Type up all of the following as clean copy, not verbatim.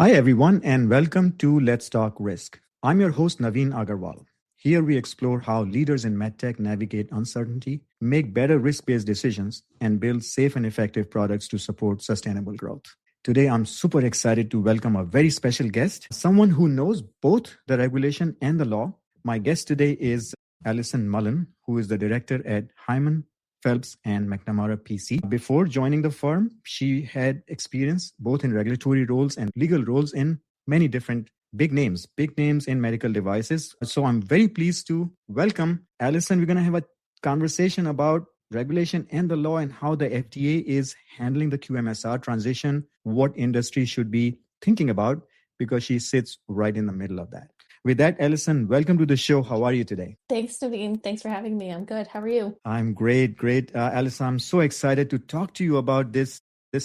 Hi, everyone, and welcome to Let's Talk Risk. I'm your host, Naveen Agarwal. Here we explore how leaders in medtech navigate uncertainty, make better risk-based decisions, and build safe and effective products to support sustainable growth. Today, I'm super excited to welcome a very special guest, someone who knows both the regulation and the law. My guest today is Allyson Mullen, who is the director at Hyman, Phelps, and McNamara PC. Before joining the firm, she had experience both in regulatory roles and legal roles in many different big names in medical devices. So I'm very pleased to welcome Allyson. We're going to have a conversation about regulation and the law and how the FDA is handling the QMSR transition, what industry should be thinking about, because she sits right in the middle of that. With that, Allyson, welcome to the show. How are you today? Thanks, Naveen. Thanks for having me. I'm good. How are you? I'm great. Allyson, I'm so excited to talk to you about this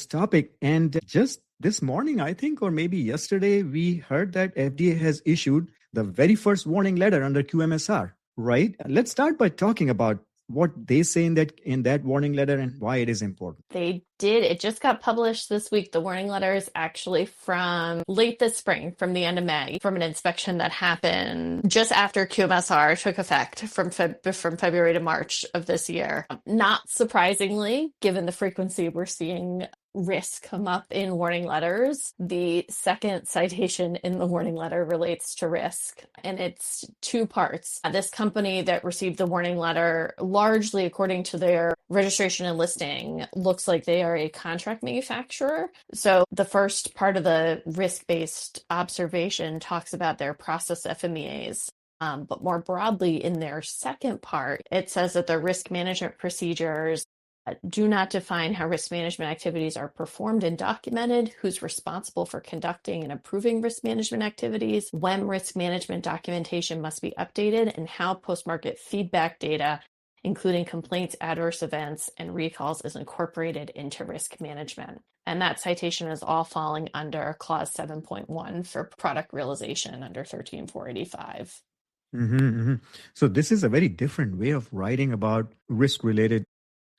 topic. And just this morning, I think, or maybe yesterday, we heard that FDA has issued the very first warning letter under QMSR, right? Let's start by talking about what they say in that warning letter and why it is important. They did. It just got published this week. The warning letter is actually from late this spring, from the end of May, from an inspection that happened just after QMSR took effect from February to March of this year. Not surprisingly, given the frequency we're seeing risk come up in warning letters, the second citation in the warning letter relates to risk, and it's two parts. This company that received the warning letter, largely according to their registration and listing, looks like they are a contract manufacturer. So the first part of the risk-based observation talks about their process FMEAs. But more broadly, in their second part, it says that the risk management procedures do not define how risk management activities are performed and documented, who's responsible for conducting and approving risk management activities, when risk management documentation must be updated, and how post-market feedback data, including complaints, adverse events, and recalls, is incorporated into risk management. And that citation is all falling under Clause 7.1 for product realization under 13485. So this is a very different way of writing about risk-related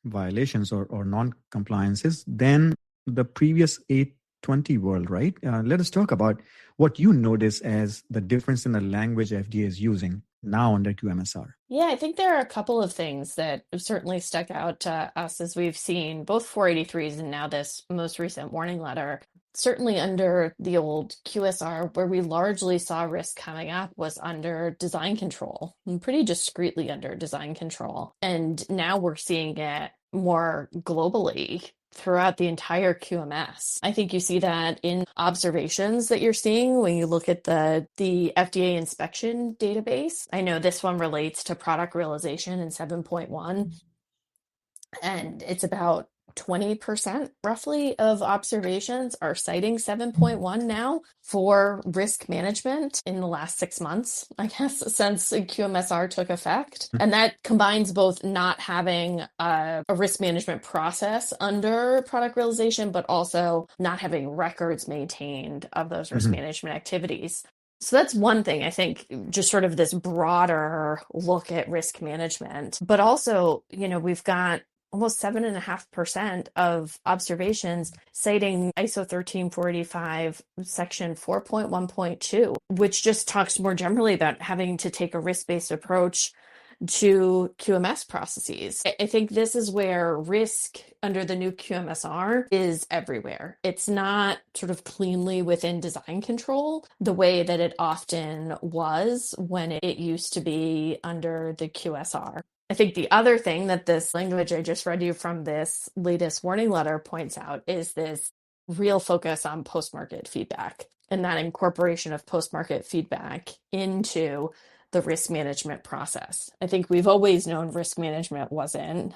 violations or non-compliances than the previous 820 world, right? Let us talk about what you notice as the difference in the language FDA is using now under QMSR. Yeah, I think there are a couple of things that have certainly stuck out to us as we've seen both 483s and now this most recent warning letter. Certainly under the old QSR, where we largely saw risk coming up was under design control, and pretty discreetly under design control. And now we're seeing it more globally throughout the entire QMS. I think you see that in observations that you're seeing when you look at the FDA inspection database. I know this one relates to product realization in 7.1, and it's about 20% roughly of observations are citing 7.1 now for risk management in the last 6 months, I guess, since QMSR took effect. And that combines both not having a risk management process under product realization, but also not having records maintained of those risk management activities. So that's one thing, I think, just sort of this broader look at risk management. But also, we've got almost 7.5% of observations citing ISO 13485 section 4.1.2, which just talks more generally about having to take a risk-based approach to QMS processes. I think this is where risk under the new QMSR is everywhere. It's not sort of cleanly within design control the way that it often was when it used to be under the QSR. I think the other thing that this language I just read you from this latest warning letter points out is this real focus on post-market feedback and that incorporation of post-market feedback into the risk management process. I think we've always known risk management wasn't,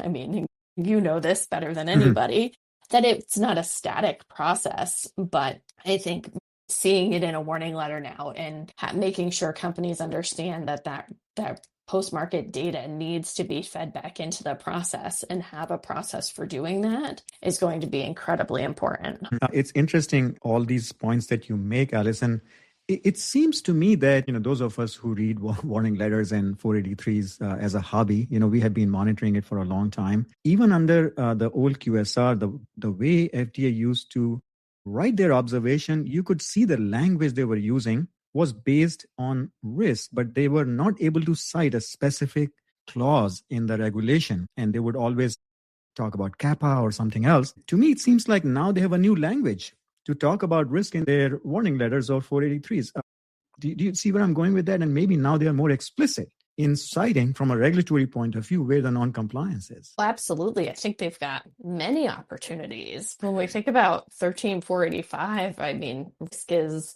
you know this better than anybody, that it's not a static process, but I think seeing it in a warning letter now and making sure companies understand that post-market data needs to be fed back into the process and have a process for doing that is going to be incredibly important. It's interesting, all these points that you make, Allyson. It seems to me that, those of us who read warning letters and 483s as a hobby, we have been monitoring it for a long time. Even under the old QSR, the way FDA used to write their observation, you could see the language they were using was based on risk, but they were not able to cite a specific clause in the regulation. And they would always talk about kappa or something else. To me, it seems like now they have a new language to talk about risk in their warning letters or 483s. Do you see where I'm going with that? And maybe now they are more explicit in citing from a regulatory point of view where the non-compliance is. Well, absolutely. I think they've got many opportunities. When we think about 13485, I mean, risk is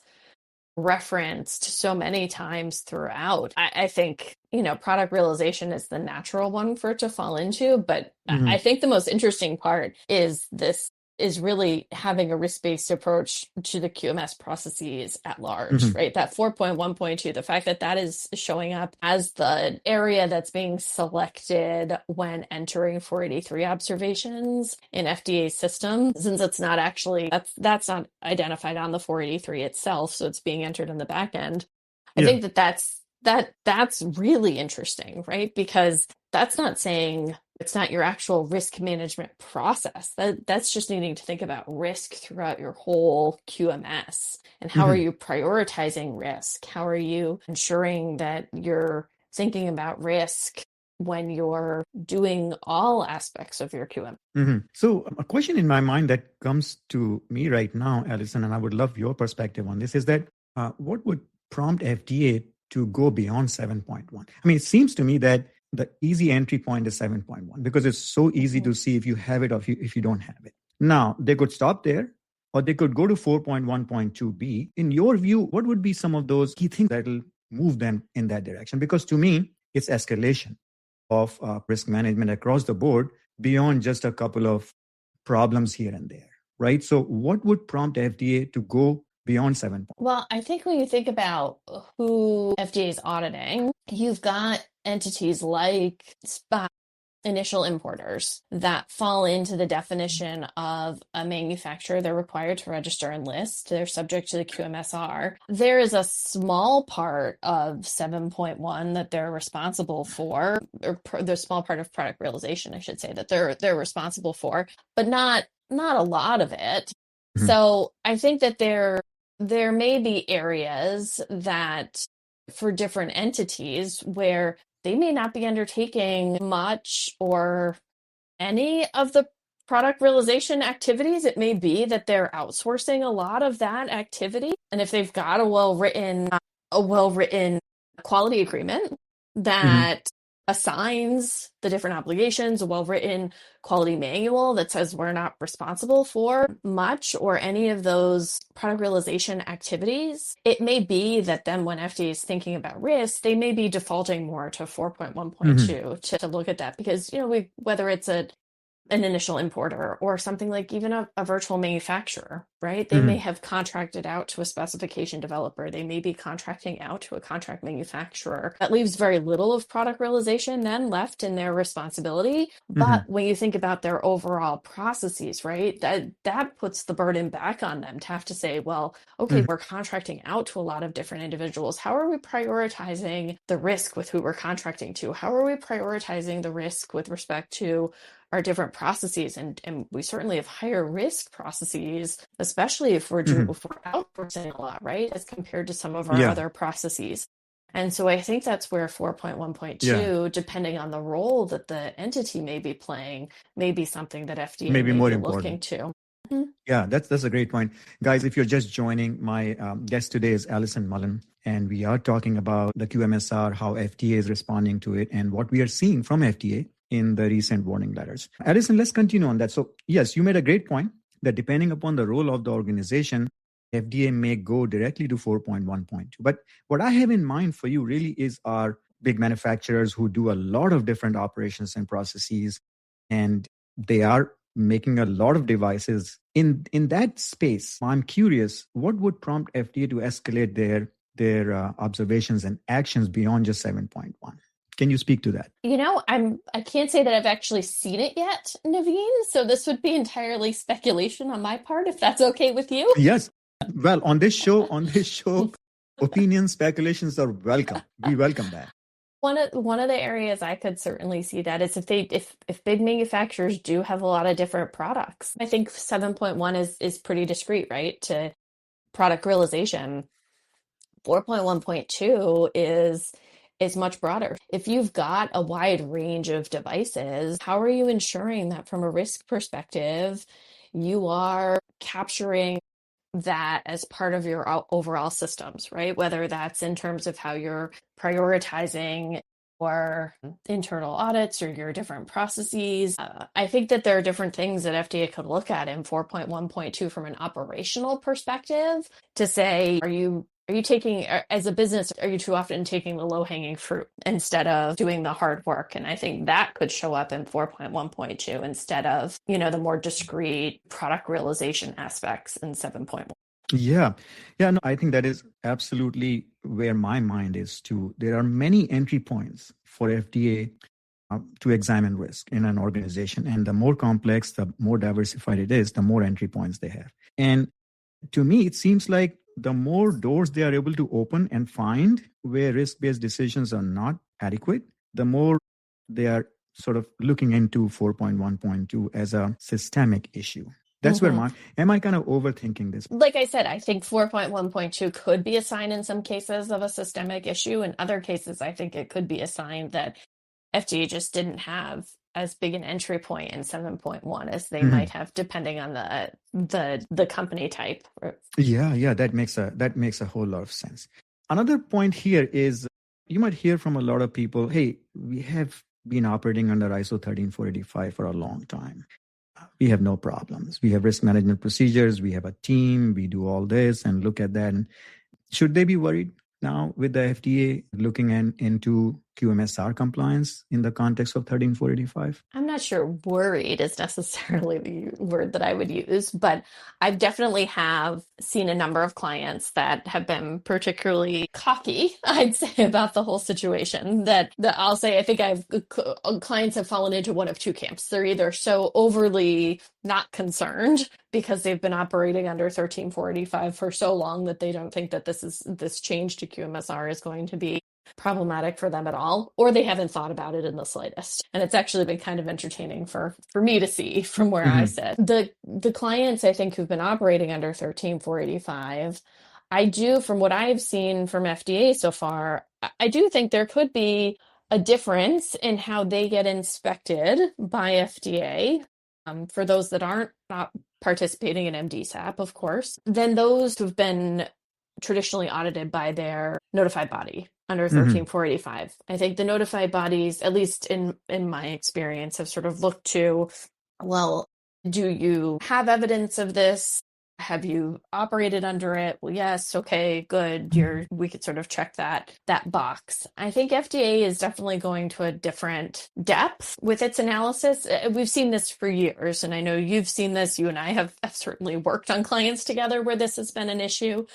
referenced so many times throughout. I think, product realization is the natural one for it to fall into, but I think the most interesting part is really having a risk-based approach to the QMS processes at large, right? That 4.1.2, the fact that is showing up as the area that's being selected when entering 483 observations in FDA's system, since it's not actually, that's not identified on the 483 itself, so it's being entered in the back end. I think that's really interesting, right? Because that's not saying it's not your actual risk management process. That's just needing to think about risk throughout your whole QMS. And how are you prioritizing risk? How are you ensuring that you're thinking about risk when you're doing all aspects of your QMS? So a question in my mind that comes to me right now, Allyson, and I would love your perspective on this, is that what would prompt FDA to go beyond 7.1? I mean, it seems to me that the easy entry point is 7.1 because it's so easy to see if you have it or if you don't have it. Now, they could stop there or they could go to 4.1.2b. In your view, what would be some of those key things that will move them in that direction? Because to me, it's escalation of risk management across the board beyond just a couple of problems here and there, right? So what would prompt FDA to go beyond 7? Well, I think when you think about who FDA is auditing, you've got entities like initial importers that fall into the definition of a manufacturer. They're required to register and list. They're subject to the QMSR. There is a small part of 7.1 that they're responsible for, or the small part of product realization, I should say, that they're responsible for, but not a lot of it. So I think that there may be areas that for different entities where they may not be undertaking much or any of the product realization activities. It may be that they're outsourcing a lot of that activity. And if they've got a well-written quality agreement that assigns the different obligations, a well-written quality manual that says we're not responsible for much or any of those product realization activities, it may be that then when FDA is thinking about risk, they may be defaulting more to 4.1.2 to look at that because, whether it's an initial importer or something like even a virtual manufacturer, right? They may have contracted out to a specification developer. They may be contracting out to a contract manufacturer. That leaves very little of product realization then left in their responsibility. But when you think about their overall processes, right, that puts the burden back on them to have to say, well, okay, we're contracting out to a lot of different individuals. How are we prioritizing the risk with who we're contracting to? How are we prioritizing the risk with respect to our different processes? And we certainly have higher risk processes, especially if we're outsourcing a lot, right, as compared to some of our other processes. And so I think that's where 4.1.2, depending on the role that the entity may be playing, may be something that FDA may be more looking to. Yeah, that's a great point. Guys, if you're just joining, my guest today is Allyson Mullen, and we are talking about the QMSR, how FDA is responding to it, and what we are seeing from FDA in the recent warning letters. Allyson, let's continue on that. So yes, you made a great point that depending upon the role of the organization, FDA may go directly to 4.1.2. But what I have in mind for you really is our big manufacturers who do a lot of different operations and processes, and they are making a lot of devices. In that space, I'm curious, what would prompt FDA to escalate their observations and actions beyond just 7.1? Can you speak to that? I can't say that I've actually seen it yet, Naveen. So this would be entirely speculation on my part, if that's okay with you. Yes. Well, on this show, opinion speculations are welcome. We welcome that. One of the areas I could certainly see that is if big manufacturers do have a lot of different products. I think 7.1 is pretty discrete, right, to product realization. 4.1.2 is much broader. If you've got a wide range of devices, how are you ensuring that from a risk perspective, you are capturing that as part of your overall systems, right? Whether that's in terms of how you're prioritizing or internal audits or your different processes. I think that there are different things that FDA could look at in 4.1.2 from an operational perspective to say, are you taking, as a business, are you too often taking the low-hanging fruit instead of doing the hard work? And I think that could show up in 4.1.2 instead of, the more discrete product realization aspects in 7.1. Yeah. Yeah, no, I think that is absolutely where my mind is too. There are many entry points for FDA to examine risk in an organization. And the more complex, the more diversified it is, the more entry points they have. And to me, it seems like the more doors they are able to open and find where risk-based decisions are not adequate, the more they are sort of looking into 4.1.2 as a systemic issue. That's where am I kind of overthinking this? Like I said, I think 4.1.2 could be a sign in some cases of a systemic issue. In other cases, I think it could be a sign that FDA just didn't have as big an entry point in 7.1 as they might have, depending on the company type. Yeah, that makes a whole lot of sense. Another point here is you might hear from a lot of people, hey, we have been operating under ISO 13485 for a long time. We have no problems. We have risk management procedures. We have a team. We do all this and look at that. And should they be worried now with the FDA looking into QMSR compliance in the context of 13485? I'm not sure worried is necessarily the word that I would use, but I've definitely have seen a number of clients that have been particularly cocky, I'd say, about the whole situation that I'll say, I think clients have fallen into one of two camps. They're either so overly not concerned because they've been operating under 13485 for so long that they don't think that this change to QMSR is going to be problematic for them at all, or they haven't thought about it in the slightest. And it's actually been kind of entertaining for me to see from where I sit. The clients, I think, who've been operating under 13485, I do, from what I've seen from FDA so far, I do think there could be a difference in how they get inspected by FDA. For those that aren't not participating in MDSAP, of course, than those who've been traditionally audited by their notified body under 13485. I think the notified bodies, at least in my experience, have sort of looked to, well, do you have evidence of this? Have you operated under it? Well, yes. Okay, good. We could sort of check that box. I think FDA is definitely going to a different depth with its analysis. We've seen this for years, and I know you've seen this. You and I have certainly worked on clients together where this has been an issue.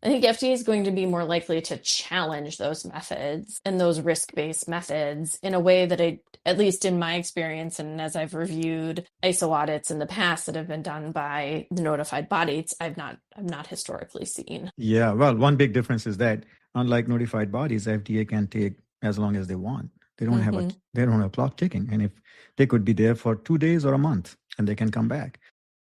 I think FDA is going to be more likely to challenge those methods and those risk-based methods in a way that at least in my experience, and as I've reviewed ISO audits in the past that have been done by the notified bodies, I've not historically seen. Yeah, well, one big difference is that unlike notified bodies, FDA can take as long as they want. They don't have a clock ticking, and if they could be there for 2 days or a month, and they can come back.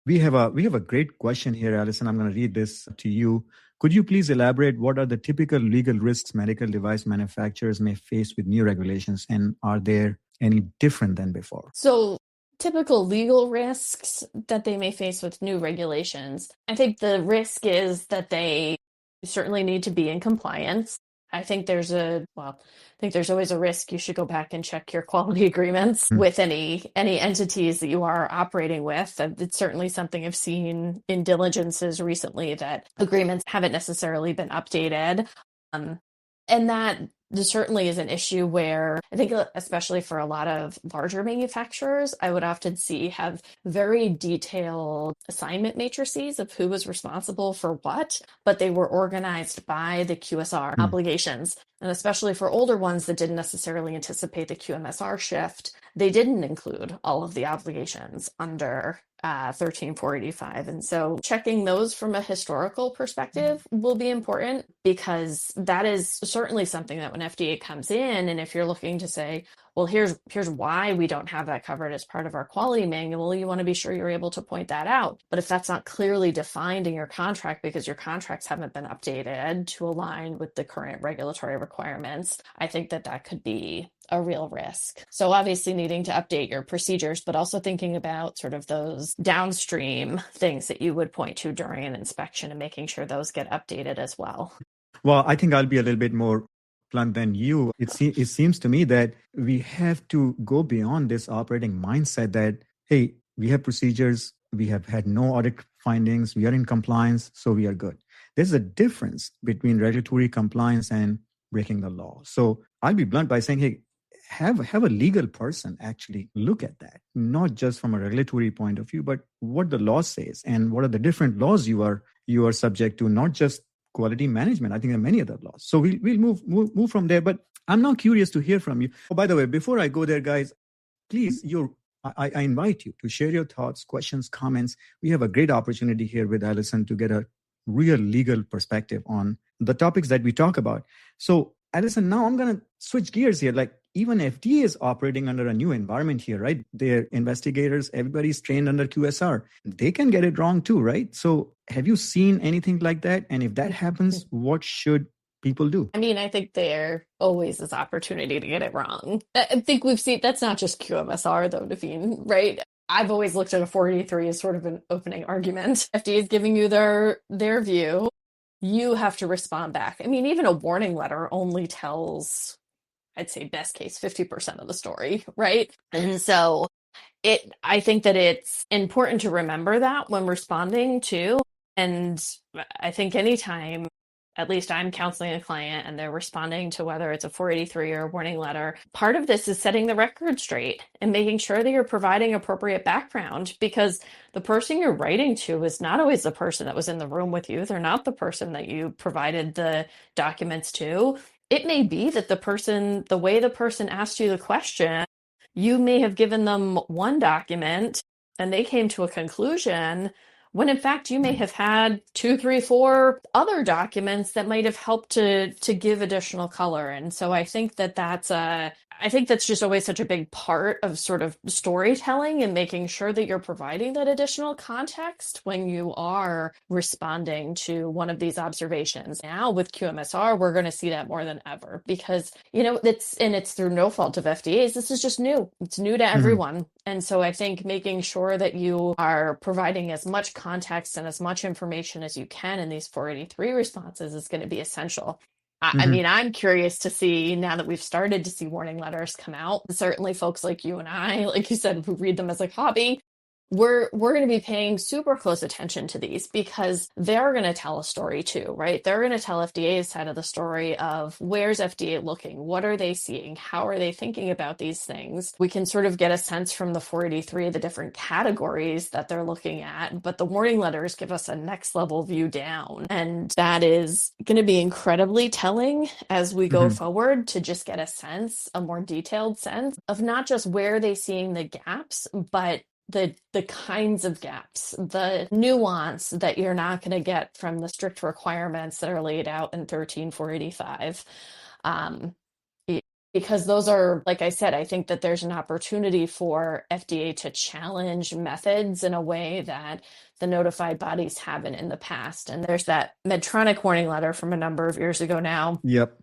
We have a great question here, Allyson. I'm going to read this to you. Could you please elaborate what are the typical legal risks medical device manufacturers may face with new regulations, and are there any different than before? So typical legal risks that they may face with new regulations, I think the risk is that they certainly need to be in compliance. I think there's always a risk. You should go back and check your quality agreements with any entities that you are operating with. It's certainly something I've seen in diligences recently, that agreements haven't necessarily been updated. And that there certainly is an issue where I think, especially for a lot of larger manufacturers, I would often see have very detailed assignment matrices of who was responsible for what, but they were organized by the QSR obligations. And especially for older ones that didn't necessarily anticipate the QMSR shift, they didn't include all of the obligations under 13485. And so checking those from a historical perspective will be important, because that is certainly something that when FDA comes in, and if you're looking to say, well, here's why we don't have that covered as part of our quality manual, you want to be sure you're able to point that out. But if that's not clearly defined in your contract because your contracts haven't been updated to align with the current regulatory requirements, I think that could be a real risk. So obviously needing to update your procedures, but also thinking about sort of those downstream things that you would point to during an inspection and making sure those get updated as well. Well, I think I'll be a little bit more blunt than you. It seems to me that we have to go beyond this operating mindset that, hey, we have procedures, we have had no audit findings, we are in compliance, so we are good. There's a difference between regulatory compliance and breaking the law. So I'll be blunt by saying, hey, have a legal person actually look at that, not just from a regulatory point of view, but what the law says and what are the different laws you are subject to, not just quality management. I think there are many other laws. So we'll move from there. But I'm now curious to hear from you. Oh, by the way, before I go there, guys, please, I invite you to share your thoughts, questions, comments. We have a great opportunity here with Allyson to get a real legal perspective on the topics that we talk about. So Allyson, now I'm going to switch gears here. Like, even FDA is operating under a new environment here, right? Their investigators, everybody's trained under QSR. They can get it wrong too, right? So have you seen anything like that? And if that happens, what should people do? I mean, I think there always is opportunity to get it wrong. I think we've seen, that's not just QMSR though, Naveen, right? I've always looked at a 483 as sort of an opening argument. FDA is giving you their view. You have to respond back. I mean, even a warning letter only tells, I'd say best case, 50% of the story, right? And so I think that it's important to remember that when responding to, and I think anytime, at least I'm counseling a client and they're responding to whether it's a 483 or a warning letter, part of this is setting the record straight and making sure that you're providing appropriate background, because the person you're writing to is not always the person that was in the room with you. They're not the person that you provided the documents to. It may be that the way the person asked you the question, you may have given them one document and they came to a conclusion, when in fact you may have had 2, 3, 4 other documents that might have helped to give additional color. And so I think that's just always such a big part of sort of storytelling and making sure that you're providing that additional context when you are responding to one of these observations. Now with QMSR, we're going to see that more than ever, because, it's through no fault of FDA's. This is just new. It's new to everyone. And so I think making sure that you are providing as much context and as much information as you can in these 483 responses is going to be essential. I mean, I'm curious to see, now that we've started to see warning letters come out, certainly folks like you and I, like you said, who read them as a hobby, we're going to be paying super close attention to these, because they're going to tell a story too, right? They're going to tell FDA's side of the story of where's FDA looking? What are they seeing? How are they thinking about these things? We can sort of get a sense from the 483, the different categories that they're looking at, but the warning letters give us a next level view down. And that is going to be incredibly telling as we go forward, to just get a more detailed sense of not just where they're seeing the gaps, but the kinds of gaps, the nuance that you're not going to get from the strict requirements that are laid out in 13485. Because those are, like I said, I think that there's an opportunity for FDA to challenge methods in a way that the notified bodies haven't in the past. And there's that Medtronic warning letter from a number of years ago now. Yep.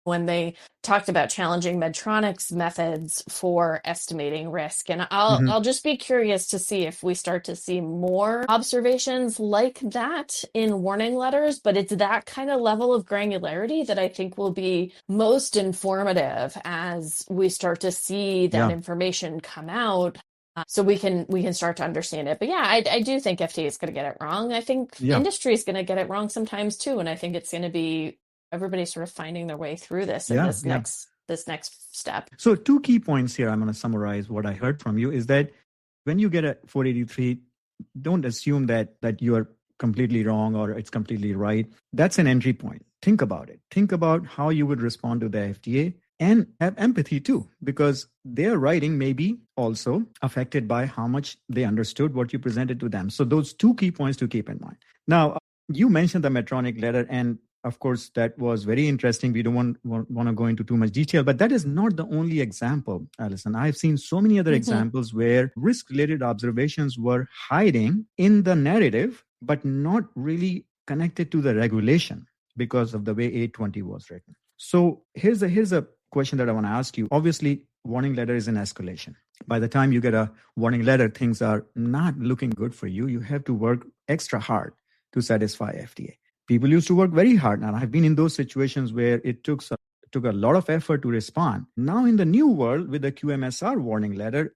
When they talked about challenging Medtronic's methods for estimating risk. And I'll just be curious to see if we start to see more observations like that in warning letters, but it's that kind of level of granularity that I think will be most informative as we start to see that information come out. So we can start to understand it. But yeah, I do think FDA is going to get it wrong. I think industry is going to get it wrong sometimes too. And I think it's going to be everybody's sort of finding their way through this in this next step. So 2 key points here. I'm going to summarize what I heard from you is that when you get a 483, don't assume that you are completely wrong or it's completely right. That's an entry point. Think about it. Think about how you would respond to the FDA. and have empathy too, because their writing may be also affected by how much they understood what you presented to them. So those two key points to keep in mind. Now, you mentioned the Medtronic letter, and of course, that was very interesting. We don't want to go into too much detail, but that is not the only example, Allyson. I've seen so many other examples where risk-related observations were hiding in the narrative, but not really connected to the regulation because of the way 820 was written. So here's a question that I want to ask you. Obviously, warning letter is an escalation. By the time you get a warning letter, things are not looking good for you. You have to work extra hard to satisfy FDA. People used to work very hard, and I've been in those situations where it took a lot of effort to respond. Now, in the new world with the QMSR warning letter,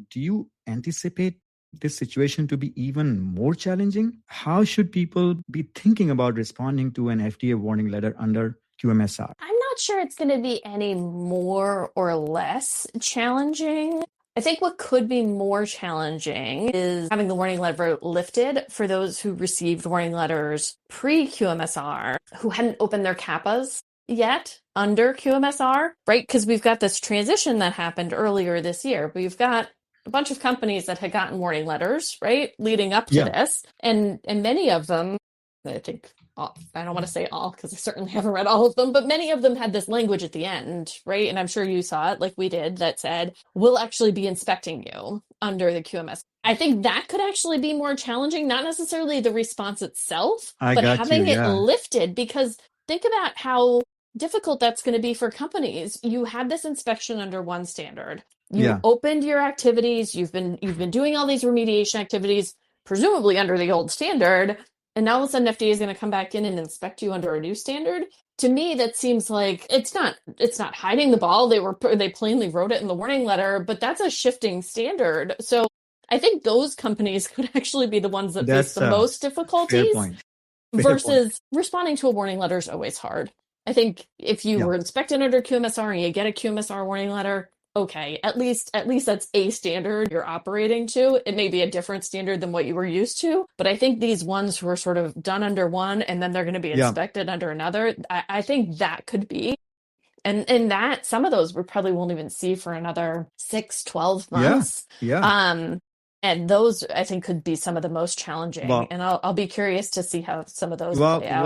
do you anticipate this situation to be even more challenging? How should people be thinking about responding to an FDA warning letter under QMSR? I'm not sure it's going to be any more or less challenging. I think what could be more challenging is having the warning letter lifted for those who received warning letters pre-QMSR who hadn't opened their CAPAs yet under QMSR, right? Because we've got this transition that happened earlier this year. We've got a bunch of companies that had gotten warning letters, right, leading up to this. And many of them, I think, I don't want to say all because I certainly haven't read all of them, but many of them had this language at the end, right? And I'm sure you saw it like we did that said, we'll actually be inspecting you under the QMS. I think that could actually be more challenging, not necessarily the response itself, but having it lifted, because think about how difficult that's going to be for companies. You had this inspection under one standard. You opened your activities. You've been doing all these remediation activities, presumably under the old standard. And now all of a sudden FDA is going to come back in and inspect you under a new standard. To me, that seems like it's not hiding the ball. They plainly wrote it in the warning letter, but that's a shifting standard. So I think those companies could actually be the ones that face the most difficulties. Versus responding to a warning letter is always hard. I think if you were inspected under QMSR and you get a QMSR warning letter, okay, at least that's a standard you're operating to. It may be a different standard than what you were used to, but I think these ones who are sort of done under one and then they're going to be inspected under another, I think that could be. And that some of those we probably won't even see for another 6-12 months. And those I think could be some of the most challenging. And I'll be curious to see how some of those play out.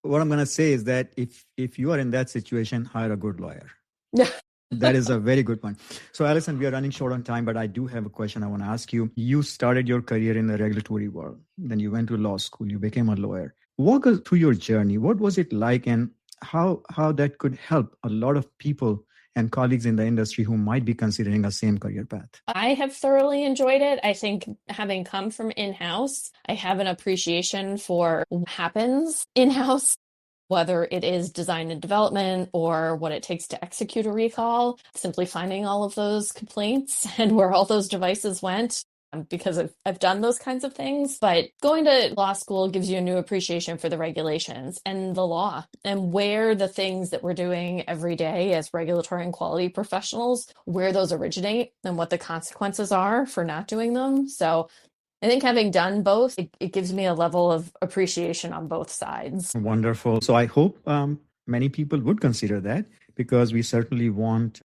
What I'm going to say is that if you are in that situation, hire a good lawyer. That is a very good point. So, Allyson, we are running short on time, but I do have a question I want to ask you. You started your career in the regulatory world. Then you went to law school. You became a lawyer. Walk us through your journey. What was it like, and how that could help a lot of people and colleagues in the industry who might be considering a same career path? I have thoroughly enjoyed it. I think having come from in-house, I have an appreciation for what happens in-house, whether it is design and development or what it takes to execute a recall, simply finding all of those complaints and where all those devices went, because I've done those kinds of things. But going to law school gives you a new appreciation for the regulations and the law and where the things that we're doing every day as regulatory and quality professionals, where those originate and what the consequences are for not doing them. So I think having done both, it gives me a level of appreciation on both sides. Wonderful. So I hope many people would consider that, because we certainly want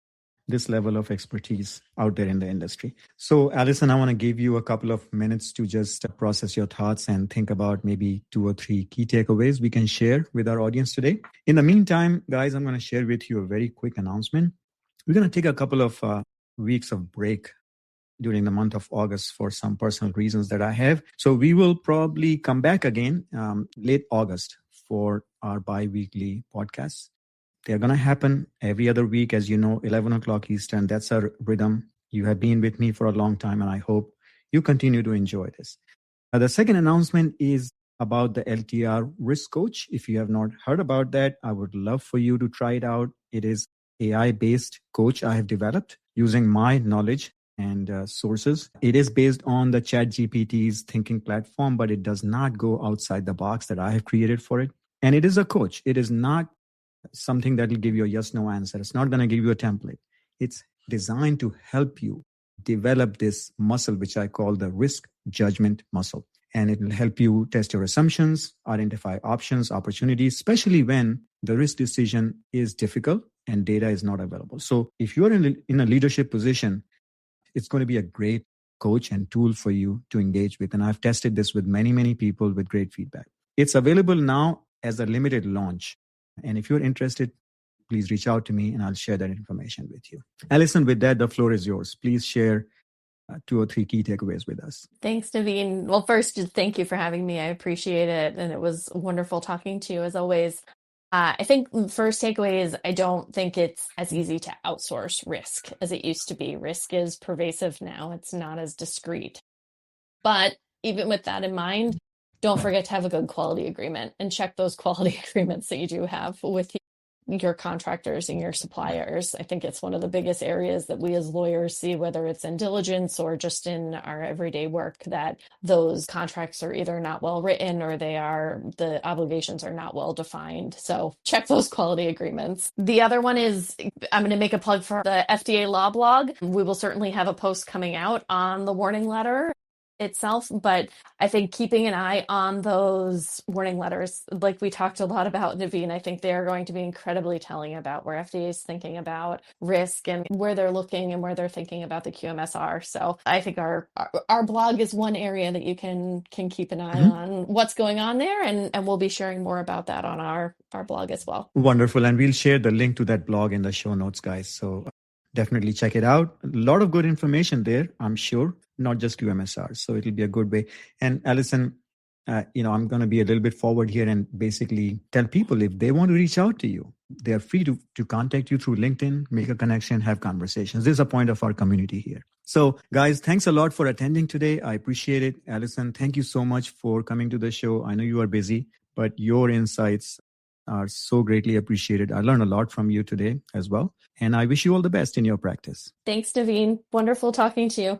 this level of expertise out there in the industry. So, Allyson, I want to give you a couple of minutes to just process your thoughts and think about maybe 2 or 3 key takeaways we can share with our audience today. In the meantime, guys, I'm going to share with you a very quick announcement. We're going to take a couple of weeks of break during the month of August for some personal reasons that I have. So we will probably come back again late August for our bi-weekly podcasts. They're going to happen every other week, as you know, 11 o'clock Eastern. That's our rhythm. You have been with me for a long time, and I hope you continue to enjoy this. The second announcement is about the LTR Risk Coach. If you have not heard about that, I would love for you to try it out. It is AI-based coach I have developed using my knowledge and sources. It is based on the ChatGPT's thinking platform, but it does not go outside the box that I have created for it. And it is a coach. It is not something that will give you a yes-no answer. It's not going to give you a template. It's designed to help you develop this muscle, which I call the risk judgment muscle. and it will help you test your assumptions, identify options, opportunities, especially when the risk decision is difficult and data is not available. So if you're in a leadership position, it's going to be a great coach and tool for you to engage with. And I've tested this with many, many people with great feedback. It's available now as a limited launch. And if you're interested, please reach out to me and I'll share that information with you. Allyson, with that, the floor is yours. Please share 2 or 3 key takeaways with us. Thanks, Naveen. Well, first, just thank you for having me. I appreciate it. And it was wonderful talking to you as always. I think the first takeaway is I don't think it's as easy to outsource risk as it used to be. Risk is pervasive now. It's not as discrete. But even with that in mind, don't forget to have a good quality agreement and check those quality agreements that you do have with your contractors and your suppliers. I think it's one of the biggest areas that we as lawyers see, whether it's in diligence or just in our everyday work, that those contracts are either not well written or the obligations are not well defined. So check those quality agreements. The other one is I'm going to make a plug for the FDA law blog. We will certainly have a post coming out on the warning letter itself, but I think keeping an eye on those warning letters, like we talked a lot about, Naveen, I think they are going to be incredibly telling about where FDA is thinking about risk and where they're looking and where they're thinking about the QMSR. So I think our blog is one area that you can keep an eye on what's going on there, and we'll be sharing more about that on our blog as well. Wonderful. And we'll share the link to that blog in the show notes, guys. So definitely check it out. A lot of good information there, I'm sure, not just QMSR. So it'll be a good way. And Allyson, I'm going to be a little bit forward here and basically tell people if they want to reach out to you, they're free to contact you through LinkedIn, make a connection, have conversations. This is a point of our community here. So guys, thanks a lot for attending today. I appreciate it. Allyson, thank you so much for coming to the show. I know you are busy, but your insights are so greatly appreciated. I learned a lot from you today as well. And I wish you all the best in your practice. Thanks, Naveen. Wonderful talking to you.